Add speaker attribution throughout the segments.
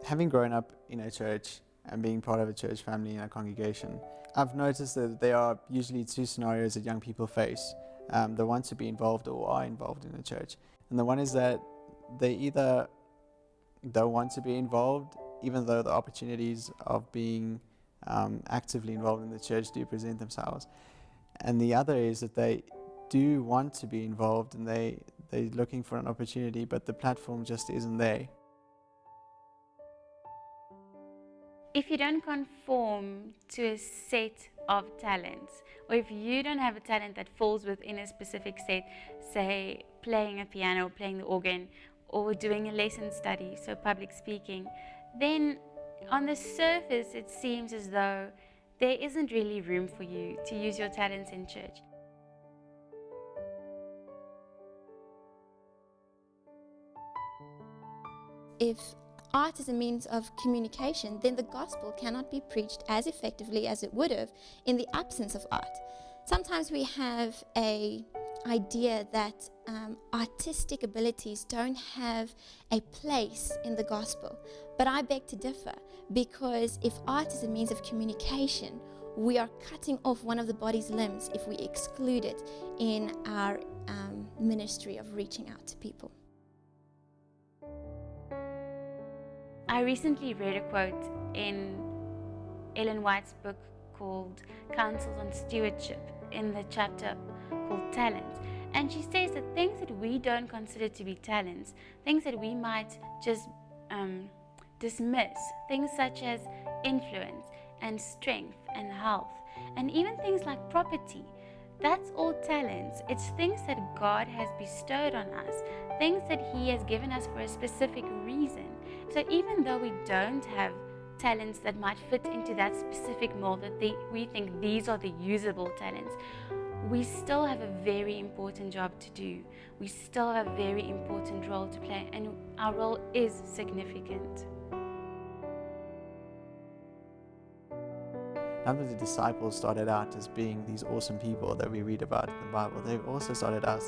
Speaker 1: Having grown up in a church and being part of a church family and a congregation, I've noticed that there are usually two scenarios that young people face. They want to be involved or are involved in the church. And the one is that they either don't want to be involved, even though the opportunities of being actively involved in the church do present themselves. And the other is that they do want to be involved and they're looking for an opportunity, but the platform just isn't there.
Speaker 2: If you don't conform to a set of talents, or if you don't have a talent that falls within a specific set, say playing a piano, playing the organ, or doing a lesson study, so public speaking, then on the surface it seems as though there isn't really room for you to use your talents in church.
Speaker 3: If art is a means of communication, then the gospel cannot be preached as effectively as it would have in the absence of art. Sometimes we have an idea that artistic abilities don't have a place in the gospel, but I beg to differ, because if art is a means of communication, we are cutting off one of the body's limbs if we exclude it in our ministry of reaching out to people.
Speaker 2: I recently read a quote in Ellen White's book called Counsels on Stewardship, in the chapter called Talents. And she says that things that we don't consider to be talents, things that we might just dismiss, things such as influence and strength and health, and even things like property, that's all talents. It's things that God has bestowed on us, things that He has given us for a specific reason. So even though we don't have talents that might fit into that specific mold, that we think these are the usable talents, we still have a very important job to do. We still have a very important role to play, and our role is significant.
Speaker 1: Now that the disciples started out as being these awesome people that we read about in the Bible, they've also started out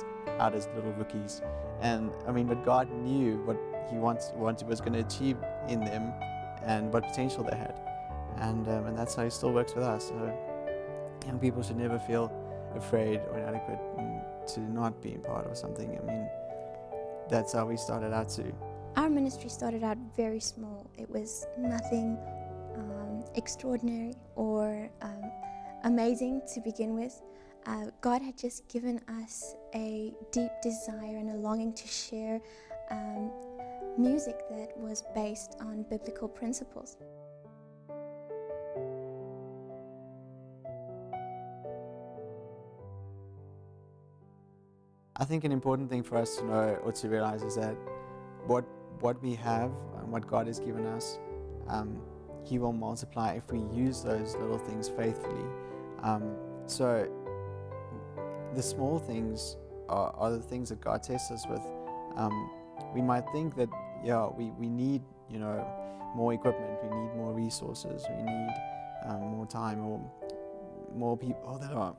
Speaker 1: as little rookies. And but God knew what He was going to achieve in them and what potential they had. And that's how He still works with us. So young people should never feel afraid or inadequate to not being part of something. That's how we started out too.
Speaker 3: Our ministry started out very small. It was nothing extraordinary or amazing to begin with. God had just given us a deep desire and a longing to share music that was based on biblical principles.
Speaker 1: I think an important thing for us to know or to realize is that what we have and what God has given us, He will multiply if we use those little things faithfully. So the small things are the things that God tests us with. We might think that we need more equipment, we need more resources, we need more time or more people that are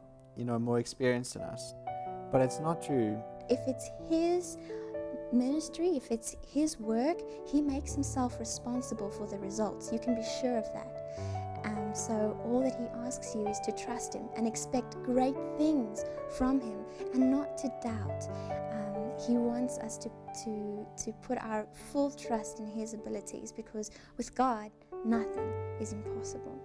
Speaker 1: more experienced than us. But it's not true.
Speaker 3: If it's His ministry, if it's His work, He makes Himself responsible for the results. You can be sure of that. So all that He asks you is to trust Him and expect great things from Him and not to doubt. He wants us to put our full trust in His abilities, because with God, nothing is impossible.